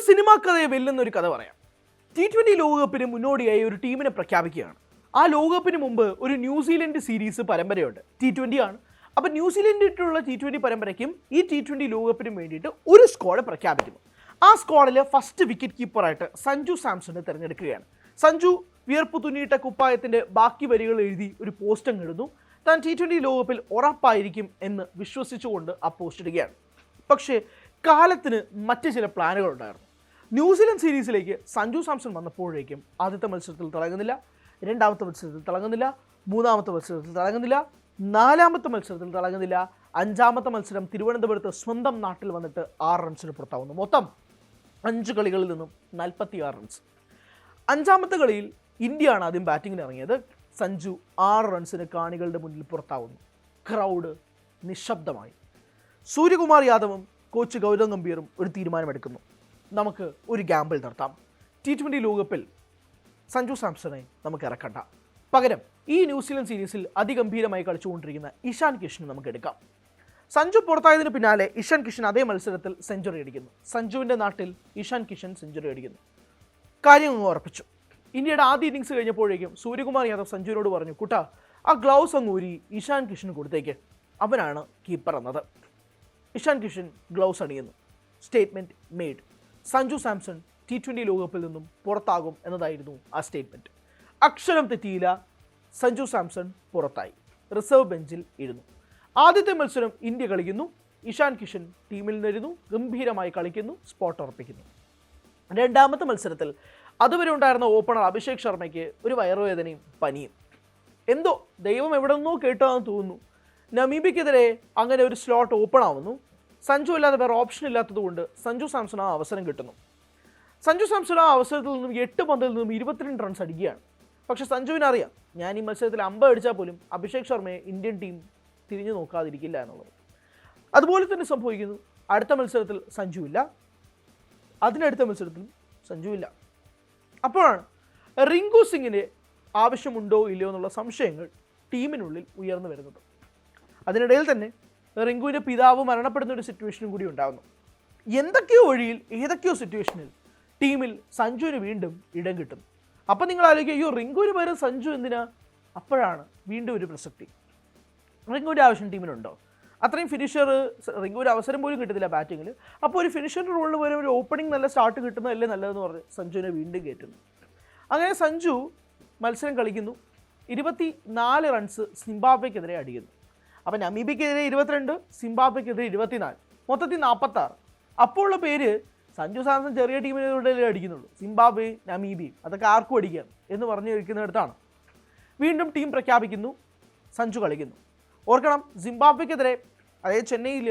Cinema കഥയെ വെല്ലുന്ന ഒരു കഥ പറയാം. T20 ലോകകപ്പിന് മുന്നോടിയായി ഒരു ടീമിനെ പ്രഖ്യാപിക്കുകയാണ്. ആ ലോകകപ്പിന് മുമ്പ് ഒരു ന്യൂസിലൻഡ് സീരീസ് പരമ്പരയുണ്ട്. T20 ആണ്. അപ്പോൾ ന്യൂസിലൻഡിലുള്ള T20 പരമ്പരയ്ക്കും ഈ T20 ലോകകപ്പിനും വേണ്ടിയിട്ട് ഒരു സ്ക്വാഡ് പ്രഖ്യാപിക്കുന്നു. ആ സ്ക്വാഡിലെ ഫസ്റ്റ് വിക്കറ്റ് കീപ്പറായിട്ട് സഞ്ജു സാംസണെ തിരഞ്ഞെടുക്കുകയാണ്. സഞ്ജു വിയർപ്പ് തുന്നിയിട്ട കുപ്പായത്തിൻ്റെ ബാക്കി വരികൾ എഴുതി ഒരു പോസ്റ്റ് ഇടുന്നു. താൻ T20 ലോകകപ്പിൽ ഉറപ്പായിരിക്കും എന്ന് വിശ്വസിച്ചുകൊണ്ട് ആ പോസ്റ്റ് ഇടുകയാണ്. പക്ഷേ കാലത്തിന് മറ്റ് ചില പ്ലാനുകളുണ്ടായിരുന്നു. ന്യൂസിലൻഡ് സീരീസിലേക്ക് സഞ്ജു സാംസൺ വന്നപ്പോഴേക്കും ആദ്യത്തെ മത്സരത്തിൽ തിളങ്ങുന്നില്ല, രണ്ടാമത്തെ മത്സരത്തിൽ തിളങ്ങുന്നില്ല, മൂന്നാമത്തെ മത്സരത്തിൽ തിളങ്ങുന്നില്ല, നാലാമത്തെ മത്സരത്തിൽ തിളങ്ങുന്നില്ല, അഞ്ചാമത്തെ മത്സരം തിരുവനന്തപുരത്ത് സ്വന്തം നാട്ടിൽ വന്നിട്ട് 6 റൺസിന് പുറത്താവുന്നു. മൊത്തം 5 കളികളിൽ നിന്നും 46 റൺസ്. അഞ്ചാമത്തെ കളിയിൽ ഇന്ത്യയാണ് ആദ്യം ബാറ്റിങ്ങിന് ഇറങ്ങിയത്. സഞ്ജു 6 റൺസിന് കാണികളുടെ മുന്നിൽ പുറത്താവുന്നു. ക്രൗഡ് നിശബ്ദമായി. സൂര്യകുമാർ യാദവും കോച്ച് ഗൗതം ഗംഭീറും ഒരു തീരുമാനമെടുക്കുന്നു. നമുക്ക് ഒരു ഗാമ്പിൾ നടത്താം. T20 ലോകകപ്പിൽ സഞ്ജു സാംസണെ നമുക്ക് ഇറക്കണ്ട. പകരം ഈ ന്യൂസിലൻഡ് സീരീസിൽ അതിഗംഭീരമായി കളിച്ചുകൊണ്ടിരിക്കുന്ന ഇഷാൻ കിഷനെ നമുക്ക് എടുക്കാം. സഞ്ജു പുറത്തായതിന് പിന്നാലെ ഇഷാൻ കിഷൻ അതേ മത്സരത്തിൽ സെഞ്ചുറി അടിക്കുന്നു. സഞ്ജുവിൻ്റെ നാട്ടിൽ ഇഷാൻ കിഷൻ സെഞ്ചുറി അടിക്കുന്നു. കാര്യം അങ്ങ് ഉറപ്പിച്ചു. ഇന്ത്യയുടെ ആദ്യ ഇന്നിങ്സ് കഴിഞ്ഞപ്പോഴേക്കും സൂര്യകുമാർ യാദവ് സഞ്ജുവിനോട് പറഞ്ഞു, കുട്ടാ ആ ഗ്ലൗസ് അങ്ങ് ഊരി ഇഷാൻ കിഷന് കൊടുത്തേക്ക്, അവനാണ് കീപ്പർ എന്നത്. ഇഷാൻ കിഷൻ ഗ്ലൗസ് അണിയുന്നു. Statement made. Sanju Samson T20 ലോകകപ്പിൽ നിന്നും പുറത്താകും എന്നതായിരുന്നു ആ സ്റ്റേറ്റ്മെൻറ്റ്. അക്ഷരം തെറ്റിയില്ല. സഞ്ജു സാംസൺ പുറത്തായി. റിസർവ് ബെഞ്ചിൽ ഇരുന്നു. ആദ്യത്തെ മത്സരം ഇന്ത്യ കളിക്കുന്നു. ഇഷാൻ കിഷൻ ടീമിൽ നിന്നിരുന്നു. ഗംഭീരമായി കളിക്കുന്നു. സ്പോട്ട് ഉറപ്പിക്കുന്നു. രണ്ടാമത്തെ മത്സരത്തിൽ അതുവരെ ഉണ്ടായിരുന്ന ഓപ്പണർ അഭിഷേക് ശർമ്മയ്ക്ക് ഒരു വയറുവേദനയും പനിയും. എന്തോ ദൈവം എവിടെ നിന്നോ കേട്ടതാണെന്ന് തോന്നുന്നു. നമീബയ്ക്കെതിരെ അങ്ങനെ ഒരു സ്ലോട്ട് ഓപ്പൺ ആവുന്നു. സഞ്ജു അല്ലാതെ വേറെ ഓപ്ഷൻ ഇല്ലാത്തതുകൊണ്ട് സഞ്ജു സാംസൺ ആ അവസരം കിട്ടുന്നു. സഞ്ജു സാംസൺ ആ അവസരത്തിൽ നിന്നും 8 പന്തിൽ നിന്നും 22 റൺസ് അടിക്കുകയാണ്. പക്ഷേ സഞ്ജുവിനറിയാം, ഞാൻ ഈ മത്സരത്തിൽ 50 അടിച്ചാൽ പോലും അഭിഷേക് ശർമ്മയെ ഇന്ത്യൻ ടീം തിരിഞ്ഞു നോക്കാതിരിക്കില്ല എന്നുള്ളത്. അതുപോലെ തന്നെ സംഭവിക്കുന്നു. അടുത്ത മത്സരത്തിൽ സഞ്ജു ഇല്ല, അതിനടുത്ത മത്സരത്തിലും സഞ്ജു ഇല്ല. അപ്പോഴാണ് റിങ്കു സിംഗിൻ്റെ ആവശ്യമുണ്ടോ ഇല്ലയോ എന്നുള്ള സംശയങ്ങൾ ടീമിനുള്ളിൽ ഉയർന്നു വരുന്നത്. അതിനിടയിൽ തന്നെ റിങ്കുവിൻ്റെ പിതാവ് മരണപ്പെടുന്ന ഒരു സിറ്റുവേഷനും കൂടി ഉണ്ടാകുന്നു. എന്തൊക്കെയോ വഴിയിൽ ഏതൊക്കെയോ സിറ്റുവേഷനിൽ ടീമിൽ സഞ്ജുവിന് വീണ്ടും ഇടം കിട്ടുന്നു. അപ്പം നിങ്ങൾ ആലോചിക്കുക, അയ്യോ റിങ്കുവിന് പകരം സഞ്ജു എന്തിനാ? അപ്പോഴാണ് വീണ്ടും ഒരു പ്രസക്തി. റിങ്കുവിൻ്റെ ആവശ്യം ടീമിനുണ്ടോ? അത്രയും ഫിനിഷർ റിങ്കുവിന് അവസരം പോലും കിട്ടുന്നില്ല ബാറ്റിങ്ങിൽ. അപ്പോൾ ഒരു ഫിനിഷറിൻ്റെ റോളിൽ വരെ ഒരു ഓപ്പണിംഗ് നല്ല സ്റ്റാർട്ട് കിട്ടുന്നതല്ലേ നല്ലതെന്ന് പറഞ്ഞ് സഞ്ജുവിനെ വീണ്ടും കയറ്റുന്നു. അങ്ങനെ സഞ്ജു മത്സരം കളിക്കുന്നു. 24 റൺസ് സിംബാബ്വെക്കെതിരെ അടിക്കുന്നു. അപ്പം നമീബയ്ക്കെതിരെ 22, സിംബാബ്വെക്കെതിരെ 24, മൊത്തത്തിൽ 46. അപ്പോൾ ഉള്ള പേര് സഞ്ജു സാംസൺ ചെറിയ ടീമിനോടെ അടിക്കുന്നുള്ളൂ. സിംബാബ്വെ, നമീബി അതൊക്കെ ആർക്കും അടിക്കാം എന്ന് പറഞ്ഞു ഇരിക്കുന്നിടത്താണ് വീണ്ടും ടീം പ്രഖ്യാപിക്കുന്നു. സഞ്ജു കളിക്കുന്നു. ഓർക്കണം, സിംബാബ്വെക്കെതിരെ അതായത് ചെന്നൈയിൽ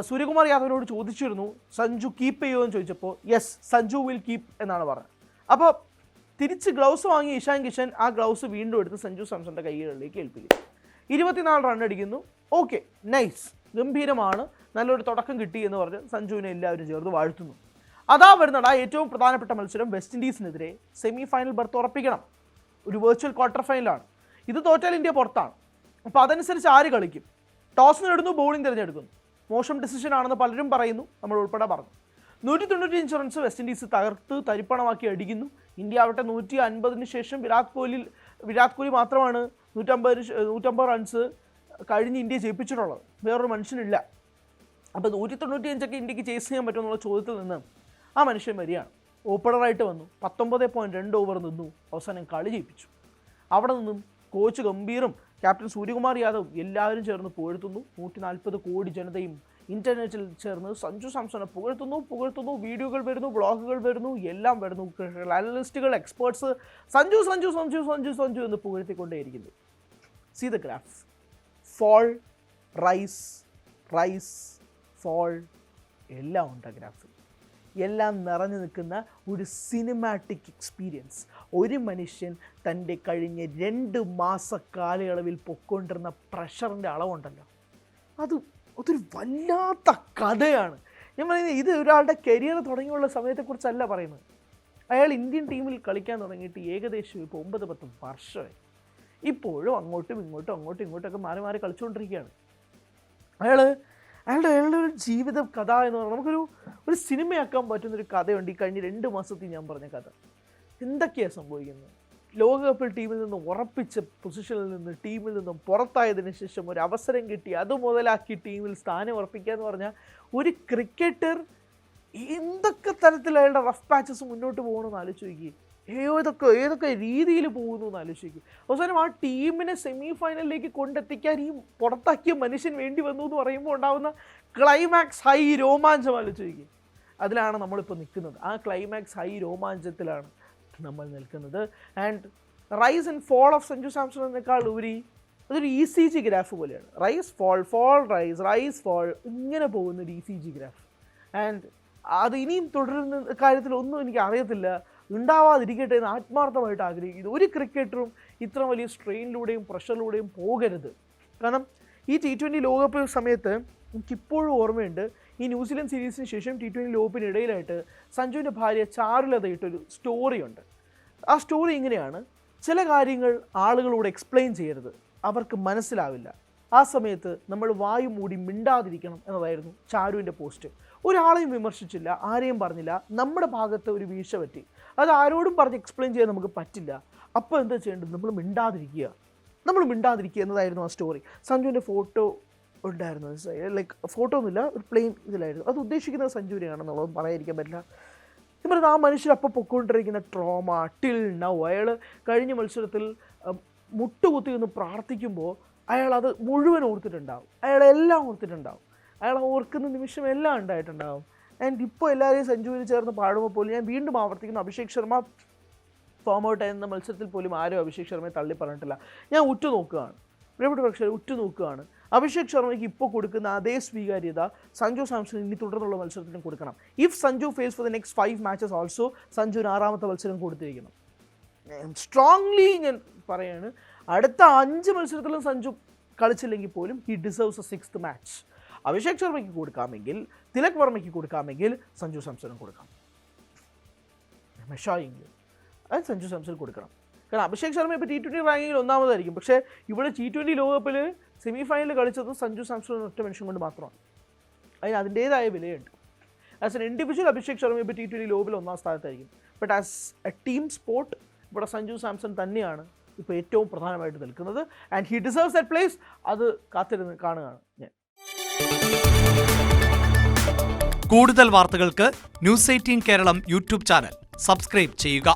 സൂര്യകുമാർ യാദവിനോട് ചോദിച്ചിരുന്നു സഞ്ജു കീപ്പ് ചെയ്യുമോ എന്ന് ചോദിച്ചപ്പോൾ യെസ് സഞ്ജു വിൽ കീപ്പ് എന്നാണ് പറഞ്ഞത്. അപ്പോൾ തിരിച്ച് ഗ്ലൗസ് വാങ്ങി ഇഷാൻ കിഷൻ ആ ഗ്ലൗസ് വീണ്ടും എടുത്ത് സഞ്ജു സാംസണിൻ്റെ കൈകളിലേക്ക് ഏൽപ്പിക്കുന്നു. 24 റൺ അടിക്കുന്നു. ഓക്കെ, നൈസ്, ഗംഭീരമാണ്, നല്ലൊരു തുടക്കം കിട്ടി എന്ന് പറഞ്ഞ് സഞ്ജുവിനെ എല്ലാവരും ചേർന്ന് വാഴ്ത്തുന്നു. അതാ വരുന്നടാ ഏറ്റവും പ്രധാനപ്പെട്ട മത്സരം. വെസ്റ്റ് ഇൻഡീസിനെതിരെ സെമി ഫൈനൽ ബർത്ത് ഉറപ്പിക്കണം. ഒരു വെർച്വൽ ക്വാർട്ടർ ഫൈനലാണ്. ഇത് തോറ്റാൽ ഇന്ത്യ പുറത്താണ്. അപ്പോൾ അതനുസരിച്ച് ആര് കളിക്കും? ടോസ് നേടുന്നു, ബൗളിംഗ് തിരഞ്ഞെടുക്കുന്നു. മോശം ഡിസിഷൻ ആണെന്ന് പലരും പറയുന്നു, നമ്മൾ ഉൾപ്പെടെ പറഞ്ഞു. 195 റൺസ് വെസ്റ്റ് ഇൻഡീസ് തകർത്ത് തരിപ്പണമാക്കി അടിക്കുന്നു. ഇന്ത്യ ആവട്ടെ 150 ശേഷം വിരാട് കോഹ്ലി മാത്രമാണ് 150 റൺസ് കഴിഞ്ഞ് ഇന്ത്യയെ ജയിപ്പിച്ചിട്ടുള്ളത്. വേറൊരു മനുഷ്യനില്ല. അപ്പോൾ 195 ഇന്ത്യക്ക് ചേസ് ചെയ്യാൻ പറ്റുമെന്നുള്ള ചോദ്യത്തിൽ നിന്ന് ആ മനുഷ്യൻ വരികയാണ്. ഓപ്പണറായിട്ട് വന്നു, 19.2 ഓവർ നിന്നു, അവസാനം കളി ജയിപ്പിച്ചു. അവിടെ നിന്നും കോച്ച് ഗംഭീറും ക്യാപ്റ്റൻ സൂര്യകുമാർ യാദവും എല്ലാവരും ചേർന്ന് പുകഴ്ത്തുന്നു. 140 കോടി ജനതയും ഇൻ്റർനെറ്റിൽ ചേർന്ന് സഞ്ജു സാംസണെ പുകഴ്ത്തുന്നു. വീഡിയോകൾ വരുന്നു, ബ്ലോഗുകൾ വരുന്നു, എല്ലാം വരുന്നു. അനലിസ്റ്റുകൾ, എക്സ്പേർട്സ് സഞ്ജു സഞ്ജു സഞ്ജു സഞ്ജു സഞ്ജു എന്ന് പുകഴ്ത്തിക്കൊണ്ടേയിരിക്കുന്നു. See the graph. Fall, rise, fall എല്ലാം ഉണ്ട് ആ ഗ്രാഫിൽ. എല്ലാം നിറഞ്ഞു നിൽക്കുന്ന ഒരു സിനിമാറ്റിക് എക്സ്പീരിയൻസ്. ഒരു മനുഷ്യൻ തൻ്റെ കഴിഞ്ഞ 2 മാസ കാലയളവിൽ പൊക്കൊണ്ടിരുന്ന പ്രഷറിൻ്റെ അളവുണ്ടല്ലോ, അതൊരു വല്ലാത്ത കഥയാണ്. ഞാൻ പറയുന്നത് ഇത് ഒരാളുടെ കരിയർ തുടങ്ങിയുള്ള സമയത്തെക്കുറിച്ചല്ല പറയുന്നത്. അയാൾ ഇന്ത്യൻ ടീമിൽ കളിക്കാൻ തുടങ്ങിയിട്ട് ഏകദേശം ഇപ്പോൾ 9-10 വർഷമായി. ഇപ്പോഴും അങ്ങോട്ടും ഇങ്ങോട്ടും ഒക്കെ മാറി കളിച്ചുകൊണ്ടിരിക്കുകയാണ്. അയാൾ അയാളുടെ ഒരു ജീവിത കഥ എന്ന് പറഞ്ഞാൽ നമുക്കൊരു സിനിമയാക്കാൻ പറ്റുന്നൊരു കഥയുണ്ട്. ഈ കഴിഞ്ഞ 2 മാസത്തിൽ ഞാൻ പറഞ്ഞ കഥ. എന്തൊക്കെയാണ് സംഭവിക്കുന്നത്? ലോകകപ്പിൽ ടീമിൽ നിന്നും ഉറപ്പിച്ച പൊസിഷനിൽ നിന്ന് ടീമിൽ നിന്നും പുറത്തായതിനു ശേഷം ഒരു അവസരം കിട്ടി, അത് മുതലാക്കി ടീമിൽ സ്ഥാനം ഉറപ്പിക്കുക എന്ന് പറഞ്ഞാൽ ഒരു ക്രിക്കറ്റർ എന്തൊക്കെ തരത്തിൽ അയാളുടെ റഫ് പാച്ചസ് മുന്നോട്ട് പോകണമെന്ന് ആലോചിച്ച് നോക്കി. ഏതൊക്കെ രീതിയിൽ പോകുന്നു എന്ന് ആലോചിച്ച് നോക്കി. അവസാനം ആ ടീമിനെ സെമി ഫൈനലിലേക്ക് കൊണ്ടെത്തിക്കാൻ ഈ പുറത്താക്കിയ മനുഷ്യൻ വേണ്ടി വന്നു എന്ന് പറയുമ്പോൾ ഉണ്ടാകുന്ന ക്ലൈമാക്സ് ഹൈ രോമാഞ്ചം ആലോചിച്ച് നോക്കി. അതിലാണ് നമ്മളിപ്പോൾ നിൽക്കുന്നത്. ആ ക്ലൈമാക്സ് ഹൈ രോമാഞ്ചത്തിലാണ് നമ്മൾ നിൽക്കുന്നത്. And rise and fall of Sanju Samson എന്നേക്കാൾ ഉപരി അതൊരു ECG ഗ്രാഫ് പോലെയാണ്. Rise fall fall rise rise fall ഇങ്ങനെ പോകുന്നൊരു ECG ഗ്രാഫ്. ആൻഡ് അത് ഇനിയും തുടരുന്ന കാര്യത്തിലൊന്നും എനിക്ക് അറിയത്തില്ല, ഉണ്ടാവാതിരിക്കട്ടെ എന്ന് ആത്മാർത്ഥമായിട്ട് ആഗ്രഹിക്കുന്നു. ഒരു ക്രിക്കറ്ററും ഇത്ര വലിയ സ്ട്രെയിനിലൂടെയും പ്രഷറിലൂടെയും പോകരുത്. കാരണം ഈ T20 ലോകകപ്പ് സമയത്ത് എനിക്കിപ്പോഴും ഓർമ്മയുണ്ട്, ഈ ന്യൂസിലൻഡ് സീരീസിന് ശേഷം T20 ലോകകപ്പിനിടയിലായിട്ട് സഞ്ജുവിൻ്റെ ഭാര്യ ചാരുലതയിട്ടൊരു സ്റ്റോറിയുണ്ട്. ആ സ്റ്റോറി ഇങ്ങനെയാണ്: ചില കാര്യങ്ങൾ ആളുകളോട് എക്സ്പ്ലെയിൻ ചെയ്യരുത്, അവർക്ക് മനസ്സിലാവില്ല. ആ സമയത്ത് നമ്മൾ വായു മൂടി മിണ്ടാതിരിക്കണം എന്നതായിരുന്നു ചാരുവിൻ്റെ പോസ്റ്റ്. ഒരാളെയും വിമർശിച്ചില്ല, ആരെയും പറഞ്ഞില്ല, നമ്മുടെ ഭാഗത്ത് ഒരു വീഴ്ച പറ്റി, അത് ആരോടും പറഞ്ഞ് എക്സ്പ്ലെയിൻ ചെയ്യാൻ നമുക്ക് പറ്റില്ല. അപ്പോൾ എന്താ ചെയ്യേണ്ടത്? നമ്മൾ മിണ്ടാതിരിക്കുക എന്നതായിരുന്നു ആ സ്റ്റോറി. സഞ്ജുവിൻ്റെ ഫോട്ടോ ഉണ്ടായിരുന്നു, ലൈക്ക് ഫോട്ടോ ഒന്നുമില്ല, ഒരു പ്ലെയിൻ ഇതിലായിരുന്നു. അത് ഉദ്ദേശിക്കുന്നത് സഞ്ജുവിനെയാണെന്നുള്ളത് പറയാതിരിക്കാൻ പറ്റില്ല. ഞാൻ പറഞ്ഞത് ആ മനുഷ്യർ അപ്പോൾ പൊയ്ക്കൊണ്ടിരിക്കുന്ന ട്രോമ ടിൽ നൗ. അയാൾ കഴിഞ്ഞ മത്സരത്തിൽ മുട്ടുകുത്തി നിന്ന് പ്രാർത്ഥിക്കുമ്പോൾ അയാൾ അത് മുഴുവൻ ഓർത്തിട്ടുണ്ടാവും, അയാളെല്ലാം ഓർത്തിട്ടുണ്ടാവും, അയാൾ ഓർക്കുന്ന നിമിഷം എല്ലാം ഉണ്ടായിട്ടുണ്ടാവും. ആൻഡ് ഇപ്പോൾ എല്ലാവരെയും സഞ്ജുവിന് ചേർന്ന് പാടുമ്പോൾ പോലും ഞാൻ വീണ്ടും ആവർത്തിക്കുന്നു, അഭിഷേക് ശർമ്മ ഫോം ഔട്ട് ആയിരുന്ന മത്സരത്തിൽ പോലും ആരും അഭിഷേക് ശർമ്മയെ തള്ളി പറഞ്ഞിട്ടില്ല. ഞാൻ ഉറ്റുനോക്കുകയാണ്, പ്രിയപ്പെട്ട പ്രേക്ഷകർ ഉറ്റുനോക്കുകയാണ്. അഭിഷേക് ശർമ്മയ്ക്ക് ഇപ്പോൾ കൊടുക്കുന്ന അതേ സ്വീകാര്യത സഞ്ജു സാംസൺ ഇനി തുടർന്നുള്ള മത്സരത്തിനും കൊടുക്കണം. If Sanju fails for the next 5 matches also സഞ്ജുവിന് 6ാമത്തെ മത്സരം കൊടുത്തിരിക്കണം. സ്ട്രോങ്ലി ഞാൻ പറയാണ്, അടുത്ത 5 മത്സരത്തിലും സഞ്ജു കളിച്ചില്ലെങ്കിൽ പോലും he deserves a 6th match. Abhishek ശർമ്മയ്ക്ക് കൊടുക്കാമെങ്കിൽ, തിലക് വർമ്മയ്ക്ക് കൊടുക്കാമെങ്കിൽ സഞ്ജു സാംസണും കൊടുക്കാം. മെഷായെങ്കിൽ അത് സഞ്ജു സാംസൺ കൊടുക്കണം. കാരണം അഭിഷേക് ശർമ്മ ഇപ്പോൾ T20 റാങ്കിങ്ങിൽ 1ാമതായിരിക്കും, പക്ഷേ ഇവിടെ T20 ലോകകപ്പിൽ സെമി ഫൈനലിൽ കളിച്ചത് സഞ്ജു സാംസൺ ഒറ്റ മനുഷ്യൻ കൊണ്ട് മാത്രമാണ്. അതിന് അതിൻ്റേതായ വിലയുണ്ട്. As an individual Abhishek Sharma ഇപ്പോൾ T20 ലോകകപ്പിൽ 1ാം സ്ഥാനത്തായിരിക്കും. But as a team sport ഇവിടെ സഞ്ജു സാംസൺ തന്നെയാണ് ഇപ്പോൾ ഏറ്റവും പ്രധാനമായിട്ട് നിൽക്കുന്നത്. And he deserves that place. അത് കാത്തിരുന്ന് കാണുകയാണ് ഞാൻ. കൂടുതൽ വാർത്തകൾക്ക് News 18 Keralam YouTube channel subscribe ചെയ്യുക.